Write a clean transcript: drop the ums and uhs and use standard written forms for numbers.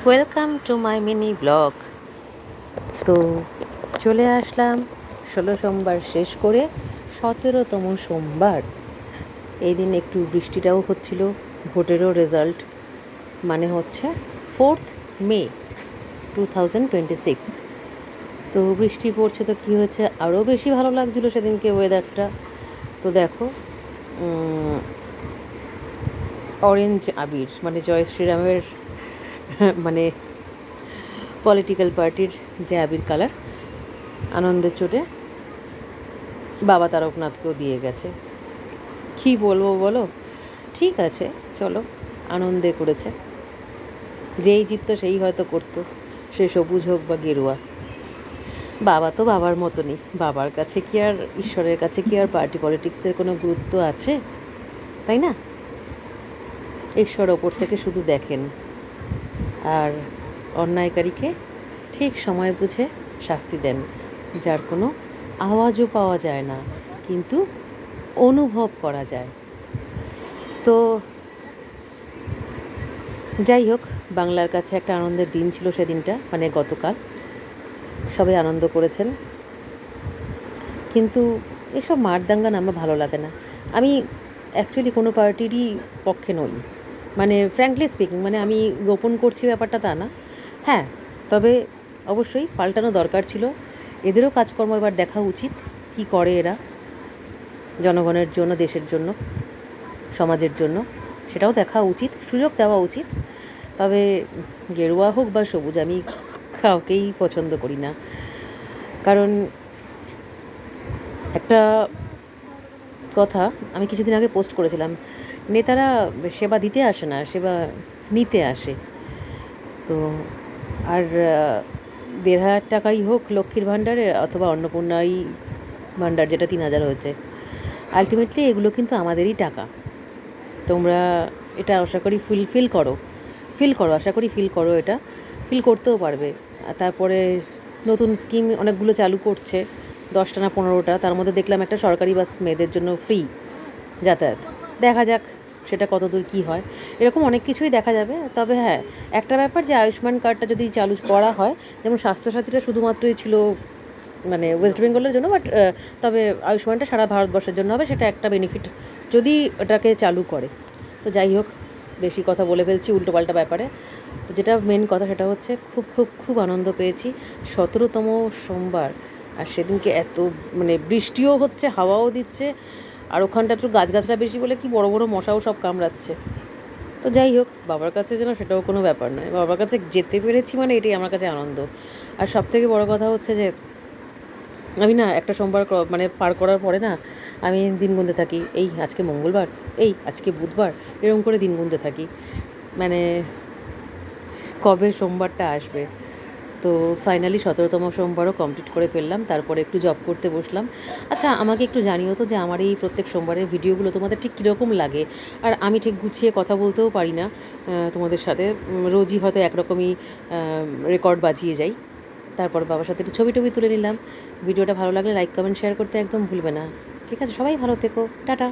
Welcome to my mini blog. তো চলে আসলাম 16 সোমবার শেষ করে 17তম সোমবার। এই দিন একটু বৃষ্টিটাও হচ্ছিল, ভোটেরও রেজাল্ট মানে হচ্ছে 4th মে 2026। তো বৃষ্টি পড়ছে, তো কী হয়েছে, আরও বেশি ভালো লাগছিলো সেদিনকে ওয়েদারটা। তো দেখো, অরেঞ্জ আবির মানে জয় শ্রীরামের মানে পলিটিক্যাল পার্টির যে আবির কালার, আনন্দের চোটে বাবা তারকনাথকেও দিয়ে গেছে। কী বলবো বলো, ঠিক আছে চলো, আনন্দে করেছে। যেই জিততো সেই হয়তো করতো, সে সবুজ হোক বা গেরুয়া। বাবা তো বাবার মতনই, বাবার কাছে কি আর ঈশ্বরের কাছে কি আর পার্টি পলিটিক্সের কোনো গুরুত্ব আছে, তাই না? ঈশ্বর ওপর থেকে শুধু দেখেন আর অন্যায়কারীকে ঠিক সময় বুঝে শাস্তি দেন, যার কোনো আওয়াজও পাওয়া যায় না কিন্তু অনুভব করা যায়। তো যাই হোক, বাংলার কাছে একটা আনন্দের দিন ছিল সেদিনটা, মানে গতকাল সবাই আনন্দ করেছেন। কিন্তু এসব মারদাঙ্গা না আমার ভালো লাগে না। আমি অ্যাকচুয়ালি কোনো পার্টিরই পক্ষে নই, মানে ফ্র্যাঙ্কলি স্পিকিং, মানে আমি গোপন করছি ব্যাপারটা তা না। হ্যাঁ, তবে অবশ্যই পাল্টানো দরকার ছিল। এদেরও কাজকর্ম এবার দেখা উচিত, কি করে এরা জনগণের জন্য, দেশের জন্য, সমাজের জন্য, সেটাও দেখা উচিত, সুযোগ দেওয়া উচিত। তবে গেরুয়া হোক বা সবুজ, আমি কাউকেই পছন্দ করি না। কারণ একটা কথা আমি কিছুদিন আগে পোস্ট করেছিলাম, নেতারা সেবা দিতে আসে না, সেবা নিতে আসে। তো আর 1,500 টাকাই হোক লক্ষ্মীর ভাণ্ডারে অথবা অন্নপূর্ণাই ভাণ্ডার, যেটা 3,000 হয়েছে, আলটিমেটলি এগুলো কিন্তু আমাদেরই টাকা। তোমরা এটা আশা করি ফিল করো, আশা করি ফিল করো, এটা ফিল করতেও পারবে। তারপরে নতুন স্কিম অনেকগুলো চালু করছে, 10টা না 15টা, তার মধ্যে দেখলাম একটা সরকারি বাস মেয়েদের জন্য ফ্রি যাতায়াত। দেখা যাক সেটা কতদূর কী হয়, এরকম অনেক কিছুই দেখা যাবে। তবে হ্যাঁ, একটা ব্যাপার যে আয়ুষ্মান কার্ডটা যদি চালু করা হয়, যেমন স্বাস্থ্যসাথীটা শুধুমাত্রই ছিল মানে ওয়েস্ট বেঙ্গলের জন্য, বাট তবে আয়ুষ্মানটা সারা ভারতবর্ষের জন্য হবে, সেটা একটা বেনিফিট যদি ওটাকে চালু করে। তো যাই হোক, বেশি কথা বলে ফেলছি উল্টোপাল্টা ব্যাপারে। তো যেটা মেন কথা সেটা হচ্ছে খুব খুব খুব আনন্দ পেয়েছি 17তম সোমবার। আর সেদিনকে এত মানে বৃষ্টিও হচ্ছে, হাওয়াও দিচ্ছে, আর ওখানটা একটু গাছগাছরা বেশি বলে কি বড় বড় মশাও সব কামড়াচ্ছে। তো যাই হোক, বাবার কাছে যেন সেটাও কোনো ব্যাপার নয়, বাবার কাছে যেতে পেরেছি মানে এটাই আমার কাছে আনন্দ। আর সবথেকে বড় কথা হচ্ছে যে আমি না একটা সোমবার মানে পার করার পরে না আমি দিন গুনতে থাকি, এই আজকে মঙ্গলবার, এই আজকে বুধবার, এরকম করে দিন গুনতে থাকি, মানে কবে সোমবারটা আসবে। তো ফাইনালি 17তম সোমবারও কমপ্লিট করে ফেললাম, তারপরে একটু জব করতে বসলাম। আচ্ছা, আমাকে একটু জানিও তো যে আমার এই প্রত্যেক সোমবারের ভিডিওগুলো তোমাদের ঠিক কীরকম লাগে। আর আমি ঠিক গুছিয়ে কথা বলতেও পারি না তোমাদের সাথে, রোজই হয়তো একরকমই রেকর্ড বাজিয়ে যাই। তারপর বাবার সাথে একটু ছবি টবি তুলে নিলাম। ভিডিওটা ভালো লাগলে লাইক কমেন্ট শেয়ার করতে একদম ভুলবে না। ঠিক আছে, সবাই ভালো থেকো, টাটা।